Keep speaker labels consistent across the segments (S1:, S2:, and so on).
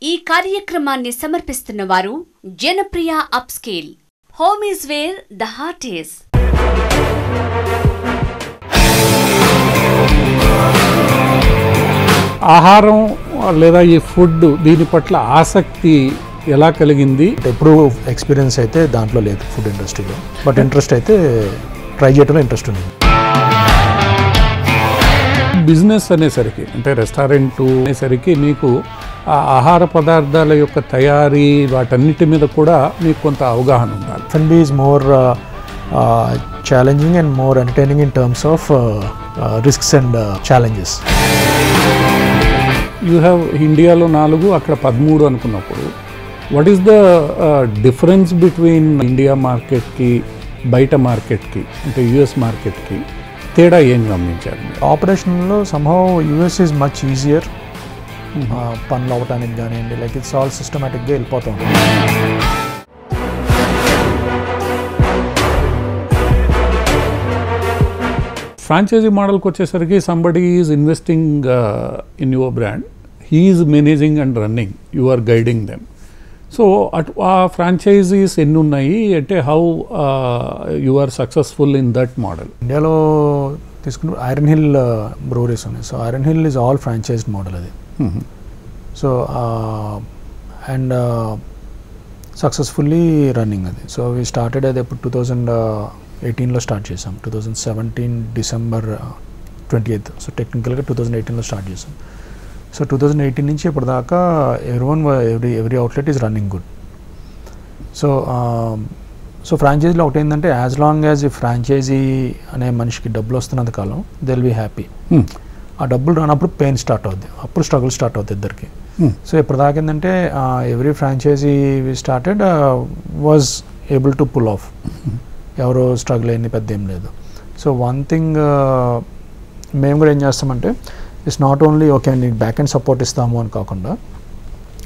S1: ఈ కార్యక్రమాన్ని సమర్పిస్తున్న వారు Janapriya upscale. Home is where the heart is.
S2: ఆహారం లేదా ఈ ఫుడ్ దీని పట్ల ఆసక్తి ఎలా కలిగింది?
S3: ఎప్పుడు ఎక్స్పీరియన్స్ అయితే దాంట్లో లేదు ఫుడ్ ఇండస్ట్రీలో, బట్ ఇంట్రెస్ట్ అయితే ట్రై చేయడంలో ఇంట్రెస్ట్ ఉంది.
S2: బిజినెస్ అనేసరికి అంటే రెస్టారెంట్ అనేసరికి మీకు ఆ ఆహార పదార్థాల యొక్క తయారీ వాటన్నిటి మీద కూడా మీకు కొంత అవగాహన ఉండాలి.
S3: F&B is more challenging and more entertaining in terms of risks and challenges.
S2: You have ఇండియాలో 4 అక్కడ 13 అనుకున్నప్పుడు what is the difference between India మార్కెట్కి బయట మార్కెట్కి అంటే యుఎస్ మార్కెట్కి తేడా ఏం గమనించారు?
S3: ఆపరేషన్లో somehow US is much easier. పనులు అవ్వటానికి కానివ్వండి, లైక్ ఇట్స్ ఆల్ సిస్టమేటిక్గా వెళ్ళిపోతూ ఉంటుంది.
S2: ఫ్రాంచైజీ మోడల్కి వచ్చేసరికి somebody is investing in your brand, he is managing and running, you are guiding them. So ఆ ఫ్రాంచైజీస్ ఎన్ని ఉన్నాయి అంటే how you are successful in that model?
S3: ఇండియాలో తీసుకున్న ఐరన్ హిల్ బ్రూవరీస్ ఉన్నాయి. So Iron Hill is all franchised model అది. So and successfully running అది. So we started అది ఎప్పుడు 2018లో స్టార్ట్ చేసాం. 2017 డిసెంబర్ 28. సో టెక్నికల్గా 2018లో స్టార్ట్ చేసాం. సో 2018 నుంచి ఇప్పటిదాకా every outlet is running good. So ఫ్రాంచైజీలో ఒకటి ఏంటంటే యాజ్ లాంగ్ యాజ్ ఈ ఫ్రాంచైజీ అనే మనిషికి డబ్బులు వస్తున్నంత కాలం దే విల్ బీ హ్యాపీ. ఆ డబ్బులు రానప్పుడు పెయిన్ స్టార్ట్ అవుద్ది, అప్పుడు స్ట్రగుల్ స్టార్ట్ అవుతుంది ఇద్దరికి. సో ఇప్పటిదాకా ఏంటంటే every franchisee we started was able to pull off. ఎవరో స్ట్రగుల్ అయ్యింది పెద్ద ఏం లేదు. సో వన్ థింగ్ మేము కూడా ఏం చేస్తామంటే ఇట్స్ నాట్ ఓన్లీ ఓకే అండి బ్యాక్ అండ్ సపోర్ట్ ఇస్తాము అని కాకుండా,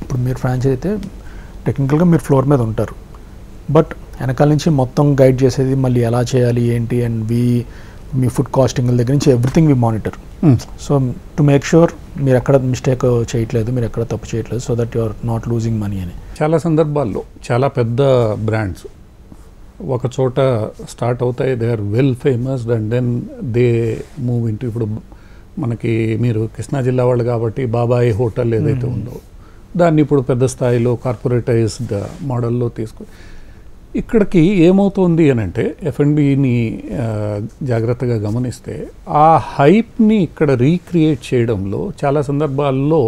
S3: ఇప్పుడు మీరు ఫ్రాంచైజీ అయితే టెక్నికల్గా మీరు ఫ్లోర్ మీద ఉంటారు, బట్ వెనకాల నుంచి మొత్తం గైడ్ చేసేది మళ్ళీ ఎలా చేయాలి ఏంటి అండ్ మీ ఫుడ్ కాస్టింగ్ దగ్గర నుంచి everything we monitor. So to make sure మీరు ఎక్కడ మిస్టేక్ చేయట్లేదు, మీరు ఎక్కడ తప్పు చేయట్లేదు, so that you are not losing money అని.
S2: చాలా సందర్భాల్లో చాలా పెద్ద బ్రాండ్స్ ఒక చోట స్టార్ట్ అవుతాయి, they are well famous and then they move into, ఇప్పుడు మనకి మీరు కృష్ణా జిల్లా వాళ్ళు కాబట్టి బాబాయ్ హోటల్ ఏదైతే ఉందో దాన్ని ఇప్పుడు పెద్ద స్థాయిలో కార్పొరేటైజ్డ్ మోడల్లో తీసుకు ఇక్కడికి ఏమవుతుంది అని అంటే F&Bని జాగ్రత్తగా గమనిస్తే ఆ హైప్ని ఇక్కడ రీక్రియేట్ చేయడంలో చాలా సందర్భాల్లో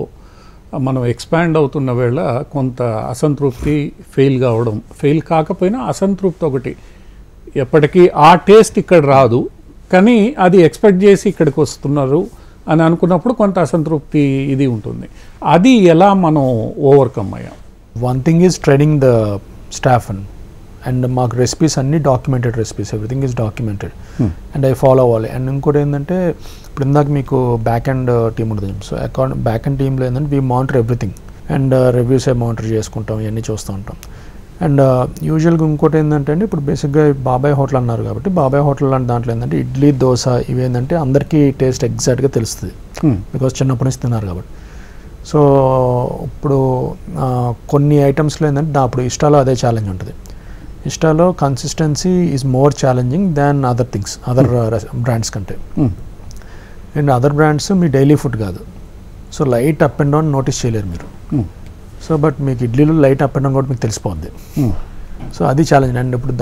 S2: మనం ఎక్స్పాండ్ అవుతున్న వేళ కొంత అసంతృప్తి, ఫెయిల్ కాకపోయినా అసంతృప్తి ఒకటి, ఎప్పటికీ ఆ టేస్ట్ ఇక్కడ రాదు కానీ అది ఎక్స్పెక్ట్ చేసి ఇక్కడికి వస్తున్నారు అని అనుకున్నప్పుడు కొంత అసంతృప్తి ఇది ఉంటుంది. అది ఎలా మనం ఓవర్కమ్ అయ్యాం?
S3: One thing is training the staff and మాకు రెసిపీస్ అన్నీ documented recipes, everything is documented and I follow అవ్వాలి. అండ్ ఇంకోటి ఏంటంటే ఇప్పుడు ఇందాక మీకు బ్యాక్ అండ్ టీమ్ ఉంటుంది. సో బ్యాక్ అండ్ టీంలో ఏంటంటే we monitor everything and reviews monitor చేసుకుంటాం, ఇవన్నీ చూస్తూ ఉంటాం. అండ్ యూజువల్గా ఇంకోటి ఏంటంటే అండి ఇప్పుడు బేసిక్గా బాబాయ్ హోటల్ అన్నారు కాబట్టి బాబాయ్ హోటల్ లాంటి దాంట్లో ఏంటంటే ఇడ్లీ, దోశ ఇవి ఏంటంటే అందరికీ టేస్ట్ ఎగ్జాక్ట్గా తెలుస్తుంది బికాజ్ చిన్నప్పటి నుంచి తిన్నారు కాబట్టి. సో ఇప్పుడు కొన్ని ఐటమ్స్లో ఏంటంటే అప్పుడు ఇష్టాలో అదే ఛాలెంజ్ ఉంటుంది. ఇష్టాలో consistency is more challenging than other things, other brands కంటే. అండ్ అదర్ బ్రాండ్స్ మీ డైలీ ఫుడ్ కాదు, so light up and down notice చేయలేరు మీరు. సో బట్ మీకు ఇడ్లీలో లైట్ అప్ అండ్ డౌన్ కూడా మీకు తెలిసిపోద్ది. సో అది ఛాలెంజ్. అండ్ ఇప్పుడు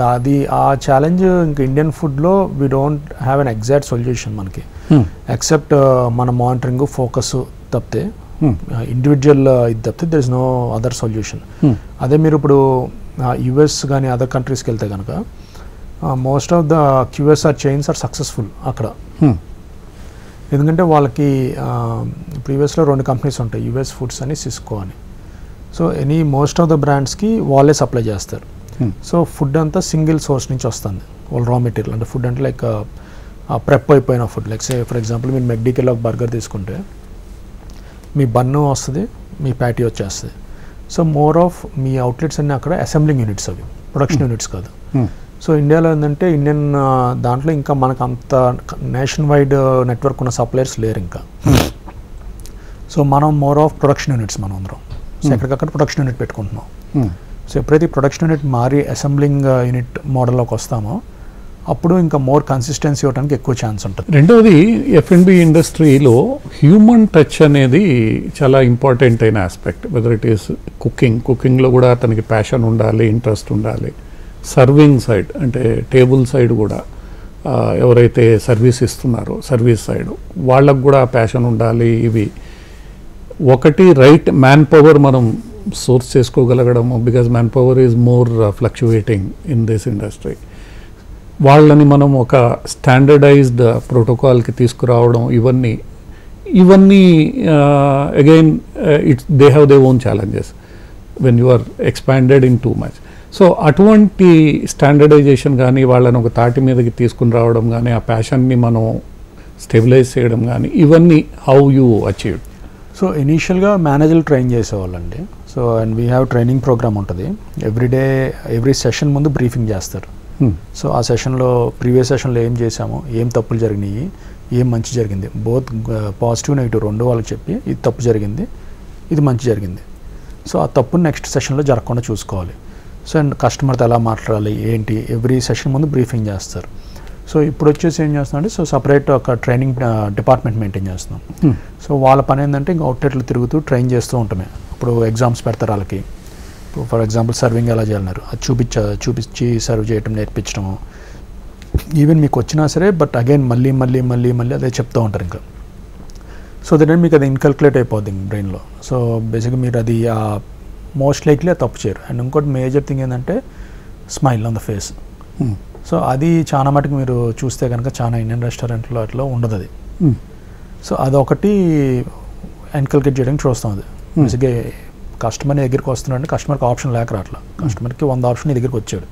S3: ఆ ఛాలెంజ్ ఇంకా ఇండియన్ ఫుడ్లో we don't have an exact solution మనకి, ఎక్సెప్ట్ మన మానిటరింగ్ ఫోకస్ తప్పితే, ఇండివిజువల్ ఇది తప్పితే there is no other solution. అదే మీరు ఇప్పుడు యుఎస్ కానీ అదర్ కంట్రీస్కి వెళ్తే కనుక most of the QSR chains are successful అక్కడ. ఎందుకంటే వాళ్ళకి ఇప్పుడు యుఎస్లో 2 కంపెనీస్ ఉంటాయి, యుఎస్ ఫుడ్స్ అని, సిస్కో అని. సో మోస్ట్ ఆఫ్ ద బ్రాండ్స్కి వాళ్ళే సప్లై చేస్తారు. సో ఫుడ్ అంతా సింగిల్ సోర్స్ నుంచి వస్తుంది, వాళ్ళ రా మెటీరియల్. అంటే ఫుడ్ అంటే లైక్ ప్రెప్ అయిపోయిన food, like say for example మీరు మెక్డీకి వెళ్ళి ఒక బర్గర్ తీసుకుంటే మీ బన్ను వస్తుంది, మీ ప్యాటీ వచ్చేస్తుంది. So more of me outlets అన్నీ అక్కడ అసెంబ్లింగ్ యూనిట్స్, అవి ప్రొడక్షన్ యూనిట్స్ కాదు. సో ఇండియాలో ఏంటంటే ఇండియన్ దాంట్లో ఇంకా మనకు అంత నేషన్ వైడ్ నెట్వర్క్ ఉన్న సప్లయర్స్ లేరు ఇంకా. సో మనం మోర్ ఆఫ్ ప్రొడక్షన్ యూనిట్స్ మనం అందరం. సో ఎక్కడికక్కడ ప్రొడక్షన్ యూనిట్ పెట్టుకుంటున్నాం. సో ఎప్పుడైతే ప్రొడక్షన్ యూనిట్ మారి అసెంబ్లింగ్ యూనిట్ మోడల్లోకి వస్తామో అప్పుడు ఇంకా మోర్ కన్సిస్టెన్సీ ఇవ్వడానికి ఎక్కువ ఛాన్స్ ఉంటుంది.
S2: రెండవది F&B ఇండస్ట్రీలో హ్యూమన్ టచ్ అనేది చాలా ఇంపార్టెంట్ అయిన ఆస్పెక్ట్. వెదర్ ఇట్ ఈస్ కుకింగ్లో కూడా అతనికి ప్యాషన్ ఉండాలి, ఇంట్రెస్ట్ ఉండాలి. సర్వింగ్ సైడ్ అంటే టేబుల్ సైడ్ కూడా ఎవరైతే సర్వీస్ ఇస్తున్నారో సర్వీస్ సైడ్ వాళ్ళకు కూడా ప్యాషన్ ఉండాలి. ఇవి ఒకటి రైట్ మ్యాన్ పవర్ మనం సోర్స్ చేసుకోగలగడము, because man power is more fluctuating in this industry. వాళ్ళని మనం ఒక స్టాండర్డైజ్డ్ ప్రోటోకాల్కి తీసుకురావడం, ఇవన్నీ again it's they have they own challenges when you are expanded in too much. So అటువంటి స్టాండర్డైజేషన్ కానీ వాళ్ళని ఒక తాటి మీదకి తీసుకుని రావడం కానీ ఆ ప్యాషన్ని మనం స్టెబిలైజ్ చేయడం కానీ ఇవన్నీ హౌ యూ అచీవ్?
S3: సో ఇనీషియల్గా మేనేజర్లు ట్రైన్ చేసేవాళ్ళండి. So and we have training program ఉంటుంది. ఎవ్రీ సెషన్ ముందు బ్రీఫింగ్ చేస్తారు. సో ఆ సెషన్లో ప్రీవియస్ సెషన్లో ఏం చేసాము, ఏం తప్పులు జరిగినాయి, ఏం మంచి జరిగింది, బోత్ పాజిటివ్ నెగిటివ్ రెండు వాళ్ళకి చెప్పి ఇది తప్పు జరిగింది, ఇది మంచి జరిగింది. సో ఆ తప్పుని నెక్స్ట్ సెషన్లో జరగకుండా చూసుకోవాలి. సో అండ్ కస్టమర్తో ఎలా మాట్లాడాలి ఏంటి ఎవ్రీ సెషన్ ముందు బ్రీఫింగ్ చేస్తారు. సో ఇప్పుడు వచ్చేసి ఏం చేస్తున్నాం అంటే సో సపరేట్ ఒక ట్రైనింగ్ డిపార్ట్మెంట్ మెయింటైన్ చేస్తున్నాం. సో వాళ్ళ పని ఏంటంటే ఇంకా అవుట్లెట్లు తిరుగుతూ ట్రైన్ చేస్తూ ఉంటామే. ఇప్పుడు ఎగ్జామ్స్ పెడతారు వాళ్ళకి. ఇప్పుడు ఫర్ ఎగ్జాంపుల్ సర్వింగ్ ఎలా చేయాలన్నారు అది చూపించి సర్వ్ చేయటం నేర్పించడము. ఈవెన్ మీకు వచ్చినా సరే బట్ అగైన్ మళ్ళీ అదే చెప్తూ ఉంటారు ఇంకా. సో దట్ మీకు అది ఇన్కల్కులేట్ అయిపోద్ది బ్రెయిన్లో. సో బేసిక్గా మీరు అది మోస్ట్ లైక్లీ అది తప్పు చేయరు. అండ్ ఇంకోటి మేజర్ థింగ్ ఏంటంటే smile on the face. So అది చాలా మటుకు మీరు చూస్తే కనుక చాలా ఇండియన్ రెస్టారెంట్లో అట్లా ఉండదు అది. సో అదొకటి ఇన్కల్కేట్ చేయడానికి చూస్తాం. అది బేసిక్గా కస్టమర్ దగ్గరికి వస్తున్నాడంటే కస్టమర్కి ఆప్షన్ లేక రాట్లా, కస్టమర్కి 100 ఆప్షన్ నీ దగ్గరికి వచ్చాడు.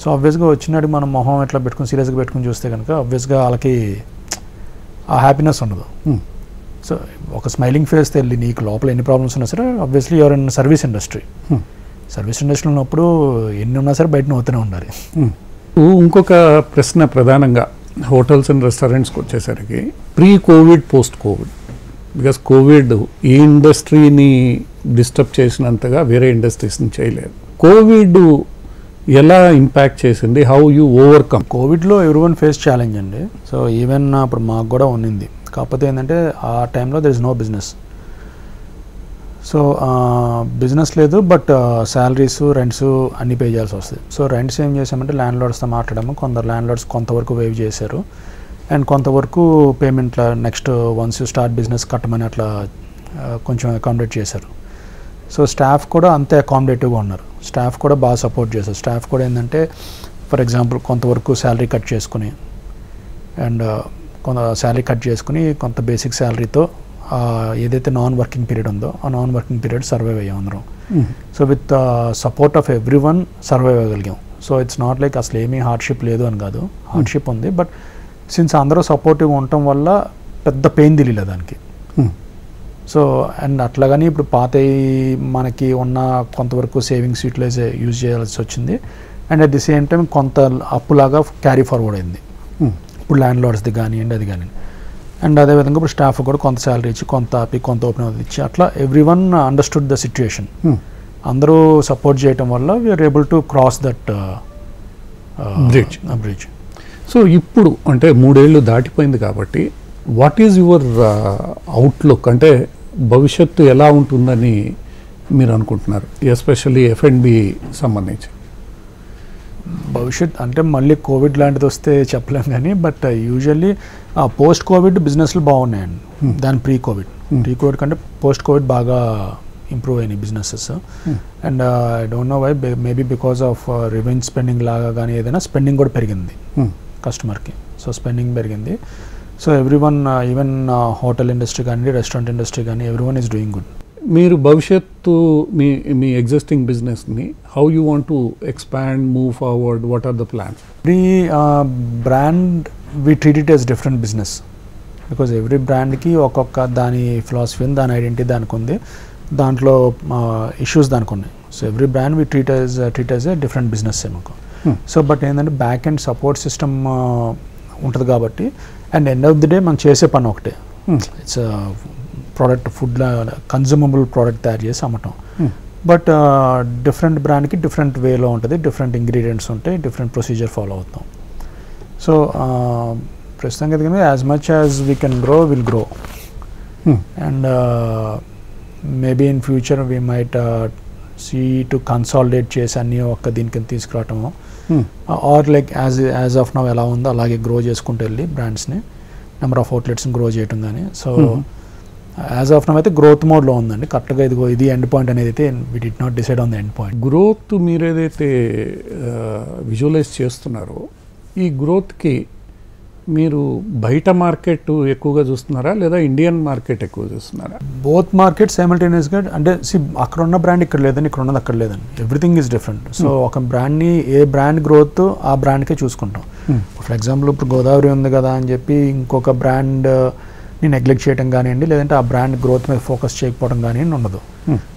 S3: సో ఆబ్వియస్గా వచ్చినాడు మనం మొహం ఎట్లా పెట్టుకుని సీరియస్గా పెట్టుకుని చూస్తే కనుక ఆబ్వియస్గా వాళ్ళకి ఆ హ్యాపీనెస్ ఉండదు. సో ఒక స్మైలింగ్ ఫేస్ తెలియదు నీకు లోపల ఎన్ని ప్రాబ్లమ్స్ ఉన్నా సరే obviously your in service industry. Service ఇండస్ట్రీలో ఉన్నప్పుడు ఎన్ని ఉన్నా సరే బయట నవ్వుతూనే ఉండాలి.
S2: ఇంకొక ప్రశ్న ప్రధానంగా హోటల్స్ అండ్ రెస్టారెంట్స్కి వచ్చేసరికి pre Covid post Covid, because Covid ఈ ఇండస్ట్రీని డిస్టర్బ్ చేసినంతగా వేరే ఇండస్ట్రీస్ని చేయలేదు. కోవిడ్ ఎలా ఇంపాక్ట్ చేసింది, హౌ యూ ఓవర్కమ్?
S3: కోవిడ్లో ఎవ్రీవన్ ఫేస్ ఛాలెంజ్ అండి. సో ఈవెన్ ఇప్పుడు మాకు కూడా ఉన్నింది. కాకపోతే ఏంటంటే ఆ టైంలో there is no business. So business లేదు బట్ శాలరీస్ రెంట్స్ అన్నీ పే చేయాల్సి వస్తుంది. సో రెంట్స్ ఏం చేసామంటే ల్యాండ్ లార్డ్స్తో మాట్లాడాము. కొందరు ల్యాండ్ లార్డ్స్ కొంతవరకు వేవ్ చేశారు అండ్ కొంతవరకు payment next once you start business కట్టమని అట్లా కొంచెం అకామిడేట్ చేశారు. సో స్టాఫ్ కూడా అంతే అకామిడేటివ్గా ఉన్నారు. స్టాఫ్ కూడా బాగా సపోర్ట్ చేశారు. స్టాఫ్ కూడా ఏంటంటే ఫర్ ఎగ్జాంపుల్ కొంతవరకు శాలరీ కట్ చేసుకుని అండ్ కొంత శాలరీ కట్ చేసుకుని కొంత బేసిక్ శాలరీతో ఏదైతే నాన్ వర్కింగ్ పీరియడ్ ఉందో ఆ నాన్ వర్కింగ్ పీరియడ్ సర్వైవ్ అయ్యాం అందరం. So with support of every one survive అవ్వగలిగాం. సో ఇట్స్ నాట్ లైక్ అసలు ఏమీ హార్డ్షిప్ లేదు అని కాదు, హార్డ్షిప్ ఉంది. బట్ సిన్స్ అందరూ సపోర్టివ్గా ఉండటం వల్ల పెద్ద పెయిన్ తెలియలేదు దానికి. సో అండ్ అట్లాగని ఇప్పుడు పాత మనకి ఉన్న కొంతవరకు సేవింగ్స్ యూజ్ చేయాల్సి వచ్చింది. And at the same time కొంత అప్పులాగా క్యారీ ఫార్వర్డ్ అయింది ఇప్పుడు ల్యాండ్ లార్డ్స్ది కానివ్వండి అది కానివ్వండి. అండ్ అదేవిధంగా ఇప్పుడు స్టాఫ్ కూడా కొంత శాలరీ ఇచ్చి కొంత ఆపి కొంత ఓపెన్ ఇచ్చి అట్లా every one understood the situation. అందరూ సపోర్ట్ చేయటం వల్ల we are able to cross that bridge.
S2: So ఇప్పుడు అంటే 3 ఏళ్ళు దాటిపోయింది కాబట్టి వాట్ ఈజ్ యువర్ అవుట్లుక్, అంటే భవిష్యత్తు ఎలా ఉంటుందని మీరు అనుకుంటున్నారు, ఎస్పెషల్లీ F&B సంబంధించి?
S3: భవిష్యత్ అంటే మళ్ళీ కోవిడ్ లాంటిది వస్తే చెప్పలేం కానీ బట్ యూజువల్లీ పోస్ట్ కోవిడ్ బిజినెస్లు బాగున్నాయండి దాని ప్రీ కోవిడ్ కంటే పోస్ట్ కోవిడ్ బాగా ఇంప్రూవ్ అయినాయి businesses. And I don't know why, maybe because of revenge spending లాగా కానీ ఏదైనా స్పెండింగ్ కూడా పెరిగింది కస్టమర్కి. సో స్పెండింగ్ పెరిగింది. So every one even hotel industry కానీ రెస్టారెంట్ ఇండస్ట్రీ కానీ every one is doing good.
S2: మీరు భవిష్యత్తు మీ ఎగ్జిస్టింగ్ బిజినెస్ని how you want to expand, move forward, what are the plans?
S3: Every brand we treat it as different business because every బ్రాండ్కి ఒక్కొక్క దాని philosophy దాని identity దానికి ఉంది, దాంట్లో ఇష్యూస్ దానికి ఉన్నాయి. So every brand we treat as a different business మాకు. So but ఏంటంటే బ్యాక్ అండ్ సపోర్ట్ సిస్టమ్ ఉంటుంది కాబట్టి and end of the day మనం చేసే పని ఒకటే. It's product food consumable product తయారు చేసి అమ్మటం. బట్ డిఫరెంట్ బ్రాండ్కి డిఫరెంట్ వేలో ఉంటుంది, డిఫరెంట్ ఇంగ్రీడియంట్స్ ఉంటాయి, డిఫరెంట్ ప్రొసీజర్ ఫాలో అవుతాం. సో ప్రస్తుతానికి అయితే as much as we can grow will grow, and maybe in future we might see to consolidate చేసి అన్నీ ఒక్క దీనికి తీసుకురావటము, or like as of now ఎలా ఉందో అలాగే గ్రో చేసుకుంటూ వెళ్ళి బ్రాండ్స్ని నెంబర్ ఆఫ్ అవుట్లెట్స్ని గ్రో చేయటం కానీ. సో యాజ్ ఆఫ్ నౌ అయితే గ్రోత్ మోడ్లో ఉందండి. కరెక్ట్గా ఇది ఎండ్ పాయింట్ అనేది అయితే we did not decide on the end point.
S2: Growth మీరు ఏదైతే విజువలైజ్ చేస్తున్నారో ఈ గ్రోత్కి మీరు బయట మార్కెట్ ఎక్కువగా చూస్తున్నారా లేదా ఇండియన్ మార్కెట్ ఎక్కువ చూస్తున్నారా?
S3: బోత్ మార్కెట్ సైమల్టేనియస్గా, అంటే అక్కడ ఉన్న బ్రాండ్ ఇక్కడ లేదని, ఇక్కడ ఉన్నది అక్కడ లేదండి. Everything is different. సో ఒక బ్రాండ్ని ఏ బ్రాండ్ గ్రోత్ ఆ బ్రాండ్కే చూసుకుంటాం. ఫర్ ఎగ్జాంపుల్ ఇప్పుడు గోదావరి ఉంది కదా అని చెప్పి ఇంకొక బ్రాండ్ని నెగ్లెక్ట్ చేయడం కానివ్వండి, లేదంటే ఆ బ్రాండ్ గ్రోత్ మీద ఫోకస్ చేయకపోవడం కానివ్వండి ఉండదు.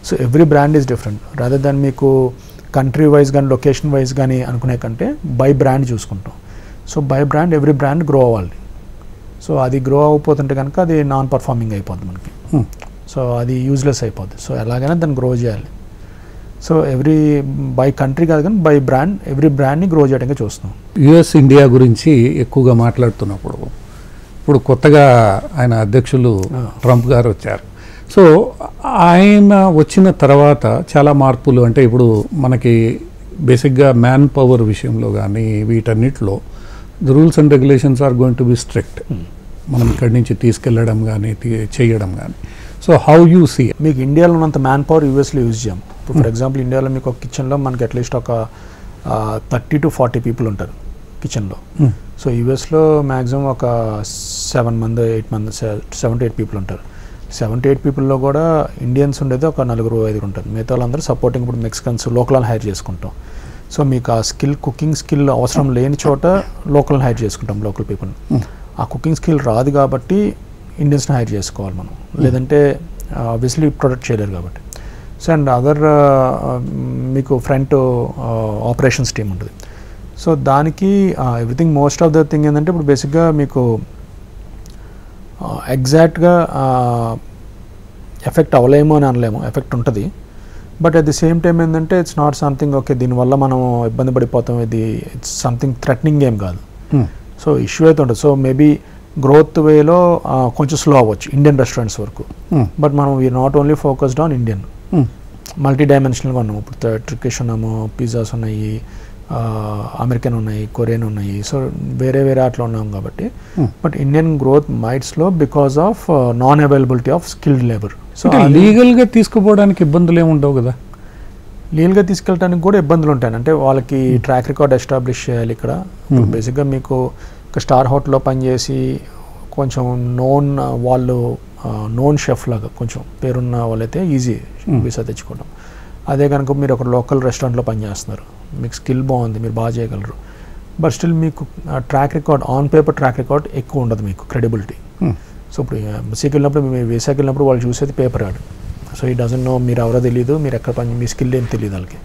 S3: So every brand is different. Rather than మీకు కంట్రీ వైజ్ కానీ లొకేషన్ వైజ్ కానీ అనుకునే కంటే బై బ్రాండ్ చూసుకుంటాం. So by brand every brand grow అవ్వాలి. సో అది గ్రో అయిపోతుంటే కనుక అది నాన్ పర్ఫార్మింగ్ అయిపోద్ది మనకి. సో అది యూజ్లెస్ అయిపోద్ది. సో ఎలాగైనా దాన్ని గ్రో చేయాలి. సో ఎవ్రీ బై కంట్రీ కాదు కానీ బై బ్రాండ్ ఎవ్రీ బ్రాండ్ని గ్రో చేయడానికి చూస్తాం.
S2: యుఎస్ ఇండియా గురించి ఎక్కువగా మాట్లాడుతున్నప్పుడు ఇప్పుడు కొత్తగా ఆయన అధ్యక్షులు ట్రంప్ గారు వచ్చారు. సో ఆయన వచ్చిన తర్వాత చాలా మార్పులు, అంటే ఇప్పుడు మనకి బేసిక్గా మ్యాన్ పవర్ విషయంలో కానీ వీటన్నిటిలో the rules and regulations are going to be strict. మనం ఇక్కడి నుంచి తీసుకెళ్ళడం కానీ చేయడం కానీ. So how you see?
S3: మీకు ఇండియాలో ఉన్నంత మ్యాన్ పవర్ యూఎస్లో యూజ్ చేయం. ఇప్పుడు ఫర్ ఎగ్జాంపుల్ ఇండియాలో మీకు ఒక కిచెన్లో మనకి అట్లీస్ట్ ఒక 30 to 40 పీపుల్ ఉంటారు కిచెన్లో. సో యూఎస్లో మ్యాక్సిమం ఒక 7 to 8 పీపుల్ ఉంటారు. 7 to 8 పీపుల్లో కూడా ఇండియన్స్ ఉండేది ఒక 4-5 ఉంటారు. మిగతా వాళ్ళందరూ సపోర్టింగ్. ఇప్పుడు మెక్సికన్స్ లోకల్ హైర్ చేసుకుంటాం. సో మీకు ఆ కుకింగ్ స్కిల్ అవసరం లేని చోట లోకల్ని హైర్ చేసుకుంటాం, లోకల్ పీపుల్ని. ఆ కుకింగ్ స్కిల్ రాదు కాబట్టి ఇండియన్స్ని హైర్ చేసుకోవాలి మనం, లేదంటే ఆబ్వియస్లీ ప్రొడక్ట్ చేయలేరు కాబట్టి. సో అండ్ అదర్ మీకు ఫ్రంట్ ఆపరేషన్స్ టీమ్ ఉంటుంది. సో దానికి everything most of the thing ఏంటంటే ఇప్పుడు బేసిక్గా మీకు ఎగ్జాక్ట్గా ఎఫెక్ట్ అవ్వలేమో అని అనలేము, ఎఫెక్ట్ ఉంటుంది. But at the same time ఏంటంటే ఇట్స్ నాట్ సంథింగ్ ఓకే దీనివల్ల మనం ఇబ్బంది పడిపోతాం, ఇది ఇట్స్ సంథింగ్ థ్రెటనింగ్ ఏం కాదు. సో ఇష్యూ అయితే ఉంటుంది. సో మేబీ గ్రోత్ వేలో కొంచెం స్లో అవ్వచ్చు ఇండియన్ రెస్టారెంట్స్ వరకు. బట్ మనం we not only focused on Indian, multi డైమెన్షనల్గా ఉన్నాము. ఇప్పుడు టర్కిష్ ఉన్నాము, పిజ్జాస్ ఉన్నాయి, అమెరికన్ ఉన్నాయి, కొరియన్ ఉన్నాయి. సో వేరే అట్లా ఉన్నాం కాబట్టి. But Indian growth might slow because of non availability of skilled labour. So
S2: లీగల్గా తీసుకుపోవడానికి ఇబ్బందులు ఏమి ఉండవు కదా?
S3: లీగల్గా తీసుకెళ్ళడానికి కూడా ఇబ్బందులు ఉంటాయి. అంటే వాళ్ళకి ట్రాక్ రికార్డ్ ఎస్టాబ్లిష్ చేయాలి. ఇక్కడ బేసిక్గా మీకు ఒక స్టార్ హోటల్లో పనిచేసి కొంచెం నోన్ షెఫ్ లాగా కొంచెం పేరున్న వాళ్ళైతే ఈజీ వీసా తెచ్చుకోవడం. అదే కనుక మీరు ఒక లోకల్ రెస్టారెంట్లో పనిచేస్తున్నారు, మీకు స్కిల్ బాగుంది, మీరు బాగా చేయగలరు, బట్ స్టిల్ మీకు track record on paper track record ఎక్కువ ఉండదు, మీకు క్రెడిబిలిటీ. సో ఇప్పుడు ఎంబసీకి వెళ్ళినప్పుడు మీరు వీసాకి వెళ్ళినప్పుడు వాళ్ళు చూసేది పేపర్ యాడ్. సో ఈ డజన్ నో మీరు ఎవరో తెలియదు, మీరు ఎక్కడ మీ స్కిల్ ఏం తెలియదు వాళ్ళకి.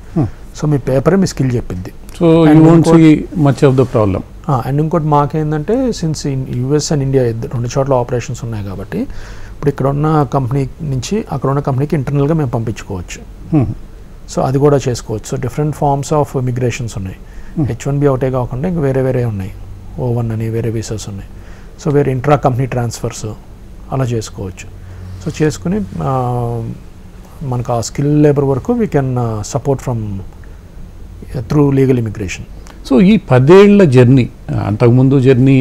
S3: సో మీ పేపరే మీ స్కిల్ చెప్పింది.
S2: So you won't see much of the problem.
S3: And ఇంకోటి మాకేంటంటే సిన్స్ యూఎస్ అండ్ ఇండియా 2 చోట్ల ఆపరేషన్స్ ఉన్నాయి కాబట్టి ఇప్పుడు ఇక్కడ ఉన్న కంపెనీ నుంచి అక్కడ ఉన్న కంపెనీకి ఇంటర్నల్గా మేము పంపించుకోవచ్చు. సో అది కూడా చేసుకోవచ్చు. So different forms of immigrations ఉన్నాయి. H1B ఒకటే కాకుండా ఇంకా వేరే ఉన్నాయి. O1 అని వేరే వీసాస్ ఉన్నాయి. సో వేరే ఇంట్రా కంపెనీ ట్రాన్స్ఫర్స్ అలా చేసుకోవచ్చు. సో చేసుకుని మనకు ఆ స్కిల్ లేబర్ వరకు we can support from through legal immigration.
S2: So ఈ 10 ఏళ్ల జర్నీ, అంతకుముందు జర్నీ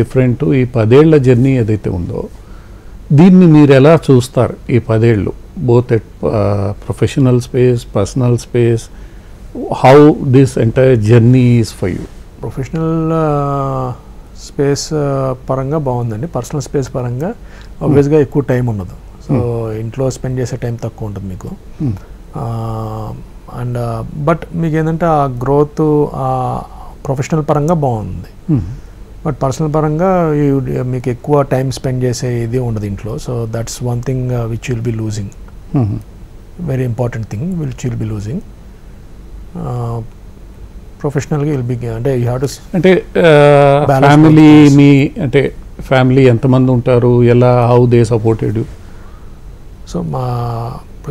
S2: డిఫరెంట్, ఈ 10 ఏళ్ల జర్నీ ఏదైతే ఉందో దీన్ని మీరు ఎలా చూస్తారు? ఈ 10 ఏళ్ళు both at professional space, personal space, how this entire journey is for you?
S3: Professional space పరంగా బాగుందండి. పర్సనల్ స్పేస్ పరంగా ఆబ్వియస్గా ఎక్కువ టైం ఉండదు. సో ఇంట్లో స్పెండ్ చేసే టైం తక్కువ ఉంటుంది మీకు. అండ్ బట్ మీకు ఏంటంటే ఆ గ్రోత్ ప్రొఫెషనల్ పరంగా బాగుంది. బట్ పర్సనల్ పరంగా మీకు ఎక్కువ టైం స్పెండ్ చేసే ఇది ఉండదు ఇంట్లో. So that's one thing which will be losing, very important thing which will be losing. ప్రొఫెషనల్గా విల్ బి అంటే యూ హ్యావ్ టు
S2: అంటే ఫ్యామిలీ మీ అంటే ఫ్యామిలీ ఎంతమంది ఉంటారు, ఎలా, how they supported you?
S3: So మా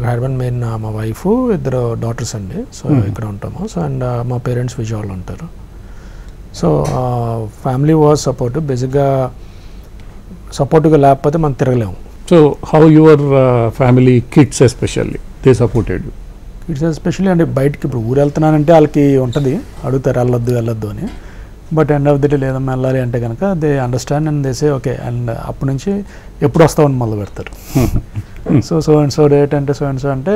S3: హైదరాబాద్ మెయిన్ మా వైఫ్, 2 డాటర్స్ అండి. సో ఇక్కడ ఉంటాము. సో అండ్ మా పేరెంట్స్ విజయవాడలో ఉంటారు. So family was supportive. బేసిక్గా సపోర్టివ్గా లేకపోతే మనం తిరగలేము.
S2: So how your family, kids especially, they supported you?
S3: Kids especially అంటే బయటకి ఇప్పుడు ఊరు వెళ్తున్నానంటే వాళ్ళకి ఉంటుంది, అడుగుతారు వెళ్ళొద్దు అని. But end of the day లేదమ్మా వెళ్ళాలి అంటే కనుక they understand and they say okay. And అప్పటి నుంచి ఎప్పుడు వస్తామని మొదలు పెడతారు. సో అండ్ సో డేట్ అంటే సో అండ్ సో అంటే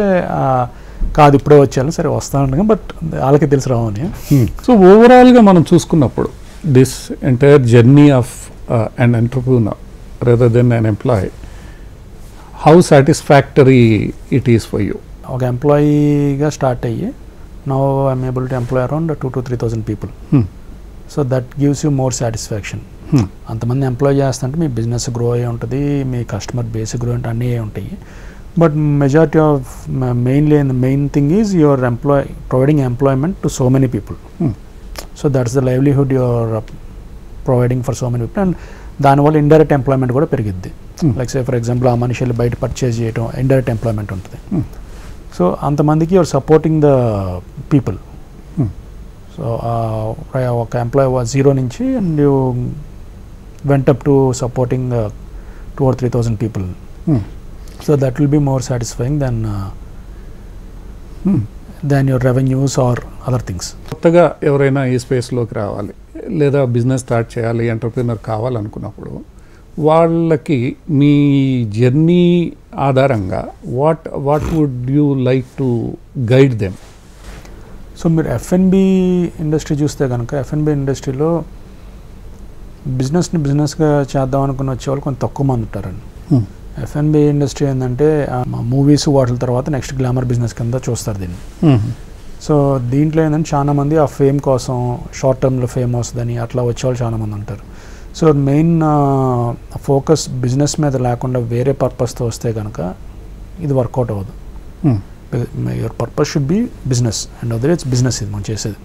S3: కాదు ఇప్పుడే వచ్చేయాలి, సరే వస్తాను, బట్ వాళ్ళకి తెలిసి రావని.
S2: సో ఓవరాల్గా మనం చూసుకున్నప్పుడు this entire journey of an entrepreneur rather than an employee, how satisfactory it is for you?
S3: ఒక ఎంప్లాయీగా స్టార్ట్ అయ్యి now I'm able to employee around 2,000 to 3,000 people. So that gives you more satisfaction. అంతమంది employee చేస్తుంటే మీ business grow అయ్యి ఉంటుంది, మీ customer base grow అంటే అన్నీ ఉంటాయి. But majority of main thing is your providing employment to so many people. So that's the livelihood your providing for so many people. And దానివల్ల indirect employment కూడా పెరిగిద్ది. Like say for example ఆ మనుషులు బయట purchase చేయడం indirect employment ఉంటుంది. So అంతమందికి your supporting the people. So ఒక ఎంప్లాయీ 0 నుంచి and you went up to supporting 2,000 or 3,000 people. So that will be more satisfying then your revenues or other things.
S2: కొత్తగా ఎవరైనా ఈ స్పేస్లోకి రావాలి లేదా బిజినెస్ స్టార్ట్ చేయాలి, ఎంటర్ప్రీనర్ కావాలనుకున్నప్పుడు వాళ్ళకి మీ జర్నీ ఆధారంగా what would you like to guide them?
S3: So మీరు F&B ఇండస్ట్రీ చూస్తే కనుక F&B ఇండస్ట్రీలో బిజినెస్గా చేద్దాం అనుకుని వచ్చేవాళ్ళు కొంచెం తక్కువ మంది ఉంటారండి. F&B ఇండస్ట్రీ ఏంటంటే మూవీస్ వాటిల తర్వాత నెక్స్ట్ గ్లామర్ బిజినెస్ కింద చూస్తారు దీన్ని. సో దీంట్లో ఏంటంటే చాలా మంది ఆ ఫేమ్ కోసం షార్ట్ టర్మ్లో ఫేమ్ వస్తుందని అట్లా వచ్చేవాళ్ళు చాలామంది ఉంటారు. సో మెయిన్ ఫోకస్ బిజినెస్ మీద లేకుండా వేరే పర్పస్తో వస్తే కనుక ఇది వర్కౌట్ అవ్వదు. Your purpose should be business and other it's business. ఇది మనం చేసేది.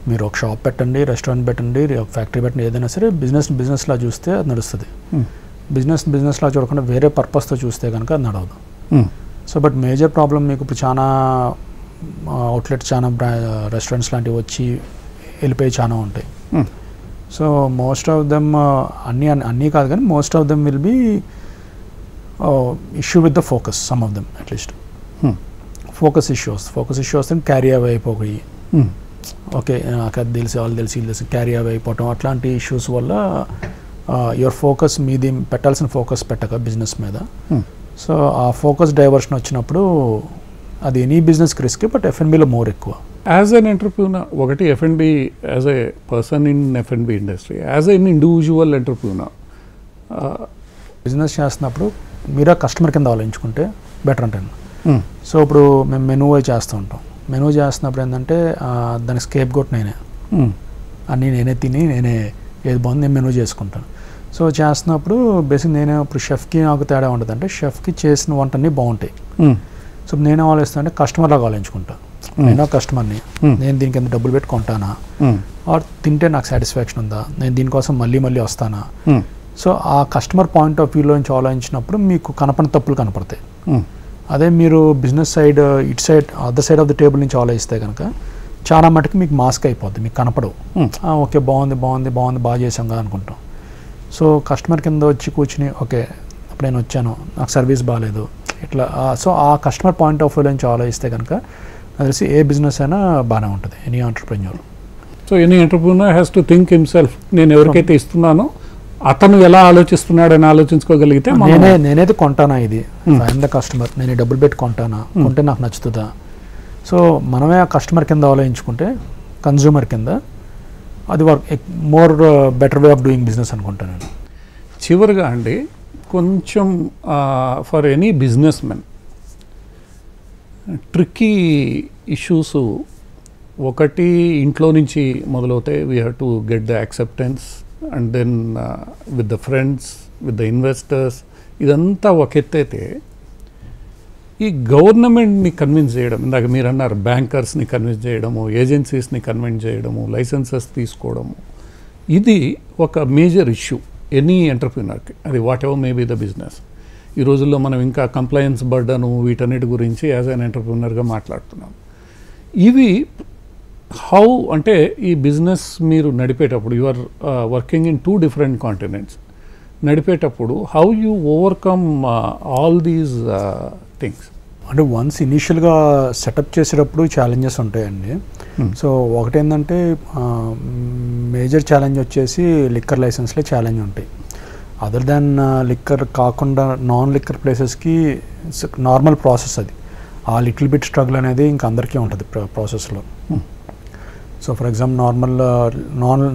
S3: మీరు ఒక షాప్ పెట్టండి, రెస్టారెంట్ పెట్టండి, ఒక ఫ్యాక్టరీ పెట్టండి, ఏదైనా సరే బిజినెస్లా చూస్తే అది నడుస్తుంది. బిజినెస్లా చూడకుండా వేరే పర్పస్తో చూస్తే కనుక అది నడవదు. సో బట్ మేజర్ ప్రాబ్లం మీకు ఇప్పుడు చాలా అవుట్లెట్స్, చాలా రెస్టారెంట్స్ లాంటివి వచ్చి వెళ్ళిపోయి చాలా ఉంటాయి. సో మోస్ట్ ఆఫ్ దెమ్ అన్నీ కాదు కానీ most of them will be issue with the focus. Some of them at least focus issues carry away అయిపోయి ఓకే నాకు అది తెలిసి వాళ్ళు తెలిసి క్యారీ అవే అయిపోవటం అట్లాంటి ఇష్యూస్ వల్ల యువర్ ఫోకస్ మీది పెట్టాల్సిన ఫోకస్ పెట్టక బిజినెస్ మీద. సో ఆ ఫోకస్ డైవర్షన్ వచ్చినప్పుడు అది ఎనీ బిజినెస్కి రిస్క్, బట్ F&Bలో మోర్ ఎక్కువ.
S2: యాజ్ అన్ ఎంటర్ప్రూనర్ ఒకటి F&B, as a person in F&B industry, as an individual entrepreneur
S3: business చేస్తున్నప్పుడు మీరే కస్టమర్ కింద ఆలోచించుకుంటే బెటర్ అంటాను. సో ఇప్పుడు మేము మెనూ చేస్తూ ఉంటాం. మెనూ చేస్తున్నప్పుడు ఏంటంటే దానికి స్కేప్ గోట్ నేనే, అన్నీ నేనే తిని నేనే ఏది బాగుంది నేను మెనూ చేసుకుంటాను. సో చేస్తున్నప్పుడు బేసిక్ నేనే ఇప్పుడు షెఫ్కి నాకు తేడా ఉంటుంది. అంటే షెఫ్కి చేసిన వంట అన్నీ బాగుంటాయి. సో నేను ఆలోచిస్తాను అంటే కస్టమర్ లాగా ఆలోచించుకుంటా. నేను కస్టమర్ని, నేను దీనికి ఎంత డబ్బులు పెట్టి కొంటానా, ఆర్ తింటే నాకు సాటిస్ఫాక్షన్ ఉందా, నేను దీనికోసం మళ్ళీ వస్తానా. సో ఆ కస్టమర్ పాయింట్ ఆఫ్ వ్యూలో నుంచి ఆలోచించినప్పుడు మీకు కనపడిన తప్పులు కనపడతాయి. అదే మీరు బిజినెస్ సైడ్ ఇటు side other side of the table నుంచి ఆలోచిస్తే కనుక చాలా మటుకు మీకు మాస్క్ అయిపోద్ది, మీకు కనపడవు. ఓకే బాగుంది బాగా చేసాం కదా అనుకుంటాం. సో కస్టమర్ కింద వచ్చి కూర్చుని ఓకే అప్పుడు నేను వచ్చాను నాకు సర్వీస్ బాగాలేదు ఇట్లా. సో ఆ కస్టమర్ పాయింట్ ఆఫ్ వ్యూ నుంచి ఆలోచిస్తే కనుక నాకు తెలిసి ఏ బిజినెస్ అయినా బాగానే ఉంటుంది, any entrepreneur.
S2: So any entrepreneur has to think himself. నేను ఎవరికైతే ఇస్తున్నానో అతను ఎలా ఆలోచిస్తున్నాడని ఆలోచించుకోగలిగితే
S3: నేనైతే కొంటానా, ఇది ఐఎమ్ ద కస్టమర్, నేను డబ్బులు పెట్టి కొంటానా, కొంటే నాకు నచ్చుతుందా. సో మనమే ఆ కస్టమర్ కింద ఆలోచించుకుంటే కన్జ్యూమర్ కింద అది more better way of doing business అనుకుంటాను నేను.
S2: చివరిగా అండి కొంచెం for any businessmen tricky issues ఒకటి ఇంట్లో నుంచి మొదలవుతాయి. We have to get the acceptance and then with the friends, with the investors, ఇదంతా ఒక ఎత్తైతే ఈ గవర్నమెంట్ని కన్విన్స్ చేయడం, ఇందాక మీరు అన్నారు బ్యాంకర్స్ని కన్విన్స్ చేయడము, ఏజెన్సీస్ని కన్విన్స్ చేయడము, లైసెన్సెస్ తీసుకోవడము, ఇది ఒక మేజర్ ఇష్యూ ఎనీ ఎంటర్ప్రినర్కి, అది whatever may be the business. ఈ రోజుల్లో మనం ఇంకా కంప్లయన్స్ బర్డను వీటన్నిటి గురించి యాజ్ అన్ ఎంటర్ప్రినర్గా మాట్లాడుతున్నాం. ఇవి హౌ అంటే ఈ బిజినెస్ మీరు నడిపేటప్పుడు you are working in 2 different continents, నడిపేటప్పుడు how you overcome all these things?
S3: అంటే వన్స్ ఇనీషియల్గా సెటప్ చేసేటప్పుడు ఛాలెంజెస్ ఉంటాయండి. సో ఒకటేంటంటే మేజర్ ఛాలెంజ్ వచ్చేసి లిక్కర్ లైసెన్స్లే ఛాలెంజ్ ఉంటాయి. అదర్ దాన్ లిక్కర్ కాకుండా నాన్ లిక్కర్ ప్లేసెస్కి నార్మల్ ప్రాసెస్ అది. ఆ లిటిల్ బిట్ స్ట్రగుల్ అనేది ఇంకా అందరికీ ఉంటుంది ప్రాసెస్లో. So for example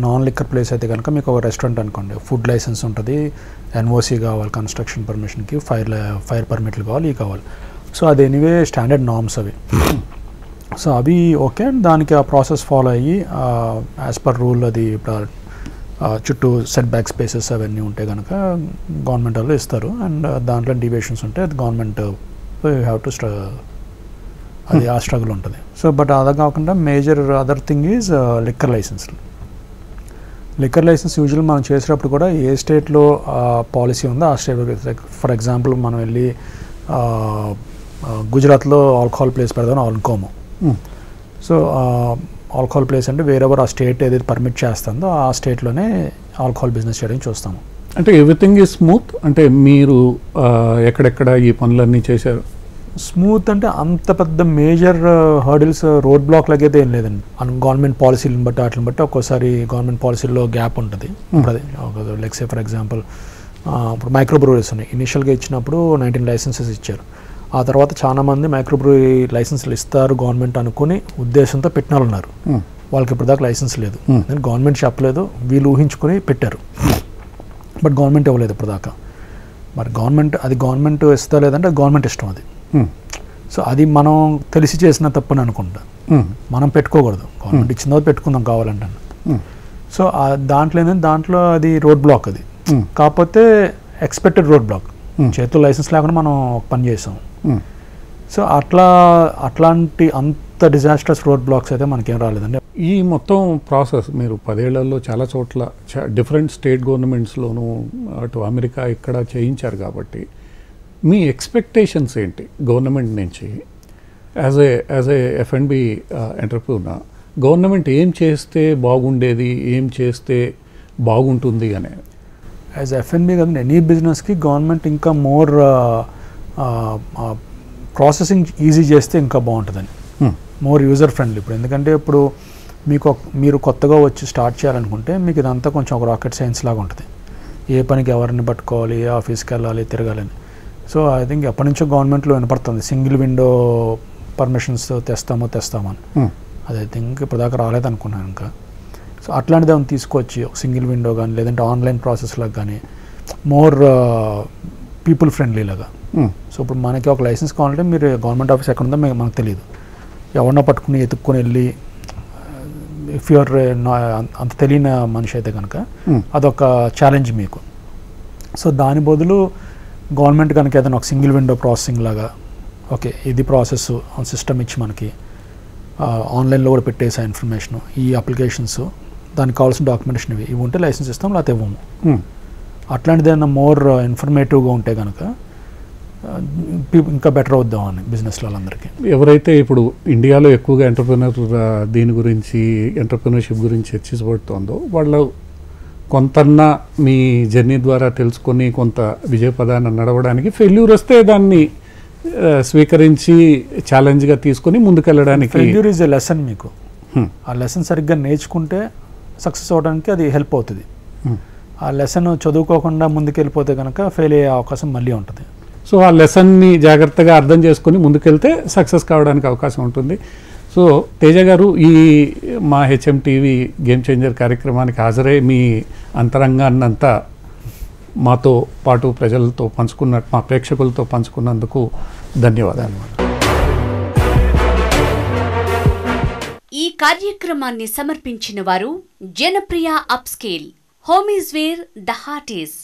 S3: non liquor place అయితే కనుక మీకు ఒక రెస్టారెంట్ అనుకోండి, ఫుడ్ లైసెన్స్ ఉంటుంది, ఎన్ఓసి కావాలి, కన్స్ట్రక్షన్ పర్మిషన్కి ఫైర్ పర్మిట్లు కావాలి, ఇవి కావాలి. సో అది ఎనీవే స్టాండర్డ్ నార్మ్స్ అవి. సో అవి ఓకే, దానికి ఆ ప్రాసెస్ ఫాలో అయ్యి యాజ్ పర్ రూల్ అది చుట్టూ సెట్ బ్యాక్ స్పేసెస్ అవన్నీ ఉంటే కనుక గవర్నమెంట్ వాళ్ళు ఇస్తారు. అండ్ దాంట్లో డీవియేషన్స్ ఉంటే అది గవర్నమెంట్ హ్యావ్ టు అది ఆ స్ట్రగుల్ ఉంటుంది. సో బట్ అలా కాకుండా major other thing is liquor license. Liquor license usual మనం చేసేటప్పుడు కూడా ఏ స్టేట్లో పాలసీ ఉందో ఆ స్టేట్. ఫర్ ఎగ్జాంపుల్ మనం వెళ్ళి గుజరాత్లో ఆల్కహాల్ ప్లేస్ పెడదాం అనుకోము. సో ఆల్కహాల్ ప్లేస్ అంటే వేరెవర్ ఆ స్టేట్ ఏదైతే పర్మిట్ చేస్తుందో ఆ స్టేట్లోనే ఆల్కహాల్ బిజినెస్ చేయడం చూస్తాము.
S2: అంటే ఎవ్రీథింగ్ ఈజ్ స్మూత్. అంటే మీరు ఎక్కడెక్కడ ఈ పనులన్నీ చేశారు?
S3: స్మూత్ అంటే అంత పెద్ద మేజర్ హర్డిల్స్ రోడ్ బ్లాక్ లాగైతే ఏం లేదండి. గవర్నమెంట్ పాలసీలను బట్టి వాటిని బట్టి ఒక్కోసారి గవర్నమెంట్ పాలసీల్లో గ్యాప్ ఉంటుంది. ఇప్పుడు లైక్ సే ఫర్ ఎగ్జాంపుల్ ఇప్పుడు మైక్రో బ్రూవరీస్ ఉన్నాయి. ఇనిషియల్గా ఇచ్చినప్పుడు 19 లైసెన్సెస్ ఇచ్చారు. ఆ తర్వాత చాలామంది మైక్రో బ్రూవరీ లైసెన్సులు ఇస్తారు గవర్నమెంట్ అనుకుని ఉద్దేశంతో పెట్టిన వాళ్ళు ఉన్నారు. వాళ్ళకి ఇప్పటిదాకా లైసెన్స్ లేదు, గవర్నమెంట్ చెప్పలేదు, వీళ్ళు ఊహించుకుని పెట్టారు. బట్ గవర్నమెంట్ ఇవ్వలేదు ఇప్పటిదాకా. మరి గవర్నమెంట్ ఇస్తా లేదంటే గవర్నమెంట్ ఇష్టం అది. సో అది మనం తెలిసి చేసిన తప్పని అనుకుంటా. మనం పెట్టుకోకూడదు, గవర్నమెంట్ ఇచ్చిన తర్వాత పెట్టుకుందాం కావాలంటే. సో దాంట్లో అది రోడ్ బ్లాక్ అది. కాకపోతే ఎక్స్పెక్టెడ్ రోడ్ బ్లాక్, చేతిలో లైసెన్స్ లేకుండా మనం ఒక పని చేసాం. సో అట్లాంటి అంత డిజాస్టర్స్ రోడ్ బ్లాక్స్ అయితే మనకేం రాలేదండి.
S2: ఈ మొత్తం ప్రాసెస్ మీరు 10 ఏళ్లలో చాలా చోట్ల డిఫరెంట్ స్టేట్ గవర్నమెంట్స్లోనూ అటు అమెరికా ఇక్కడ చేయించారు కాబట్టి మీ ఎక్స్పెక్టేషన్స్ ఏంటి గవర్నమెంట్ నుంచి? As a F&B entrepreneur government ఏం చేస్తే బాగుండేది, ఏం చేస్తే బాగుంటుంది అనే?
S3: యాజ్ F&B కదండి, ఎనీ బిజినెస్కి గవర్నమెంట్ ఇంకా మోర్ ప్రాసెసింగ్ ఈజీ చేస్తే ఇంకా బాగుంటుందని, మోర్ యూజర్ ఫ్రెండ్లీ. ఇప్పుడు ఎందుకంటే ఇప్పుడు మీరు కొత్తగా వచ్చి స్టార్ట్ చేయాలనుకుంటే మీకు ఇదంతా కొంచెం ఒక రాకెట్ సైన్స్ లాగా ఉంటుంది. ఏ పనికి ఎవరిని పట్టుకోవాలి, ఏ ఆఫీస్కి వెళ్ళాలి, తిరగాలని. సో ఐ థింక్ ఎప్పటి నుంచో గవర్నమెంట్లో వినపడుతుంది సింగిల్ విండో పర్మిషన్స్ తెస్తామని. అది ఐ థింక్ ఇప్పుడు దాకా రాలేదనుకున్నాను ఇంకా. సో అట్లాంటిది ఏమైనా తీసుకొచ్చి ఒక సింగిల్ విండో కానీ లేదంటే ఆన్లైన్ ప్రాసెస్ లాగా కానీ మోర్ పీపుల్ ఫ్రెండ్లీ లాగా. సో ఇప్పుడు మనకి ఒక లైసెన్స్ కావాలంటే మీరు గవర్నమెంట్ ఆఫీస్ ఎక్కడ ఉందో మనకు తెలియదు, ఎవరినో పట్టుకుని ఎత్తుక్కొని వెళ్ళి ఇఫ్ యూఆర్ అంత తెలియని మనిషి అయితే కనుక అదొక ఛాలెంజ్ మీకు. సో దాని బదులు గవర్నమెంట్ కనుక ఏదైనా ఒక సింగిల్ విండో ప్రాసెసింగ్ లాగా ఓకే ఇది ప్రాసెస్ సిస్టమ్ ఇచ్చి మనకి ఆన్లైన్లో కూడా పెట్టేసా ఇన్ఫర్మేషన్, ఈ అప్లికేషన్స్, దానికి కావాల్సిన డాక్యుమెంటేషన్ ఇవి ఉంటే లైసెన్స్ ఇస్తాం, లేకపోతే ఇవ్వము. అట్లాంటిది ఏదైనా మోర్ ఇన్ఫర్మేటివ్గా ఉంటే కనుక ఇంకా బెటర్ అవుద్దాం అని బిజినెస్లో వాళ్ళందరికీ.
S2: ఎవరైతే ఇప్పుడు ఇండియాలో ఎక్కువగా దీని గురించి ఎంటర్ప్రినర్షిప్ గురించి చర్చించబడుతోందో వాళ్ళు కొంతన్నా మీ జర్నీ ద్వారా తెలుసుకొని కొంత విజయపదాన్ని నడవడానికి, ఫెయిల్యూర్ వస్తే దాన్ని స్వీకరించి ఛాలెంజ్గా తీసుకొని ముందుకెళ్ళడానికి.
S3: Failure is a lesson. మీకు ఆ లెసన్ సరిగ్గా నేర్చుకుంటే సక్సెస్ అవ్వడానికి అది హెల్ప్ అవుతుంది. ఆ లెసన్ చదువుకోకుండా ముందుకెళ్ళిపోతే కనుక ఫెయిల్ అయ్యే అవకాశం మళ్ళీ ఉంటుంది.
S2: సో ఆ లెసన్ని జాగ్రత్తగా అర్థం చేసుకొని ముందుకెళ్తే సక్సెస్ కావడానికి అవకాశం ఉంటుంది. సో తేజ గారు, ఈ మా HMTV గేమ్ చేంజర్ కార్యక్రమానికి హాజరై మీ అంతరంగాన్నంతా మాతో పాటు ప్రజలతో మా ప్రేక్షకులతో పంచుకున్నందుకు ధన్యవాదాలు.
S1: ఈ కార్యక్రమాన్ని సమర్పించిన వారు Janapriya upscale. Home is where the heart is.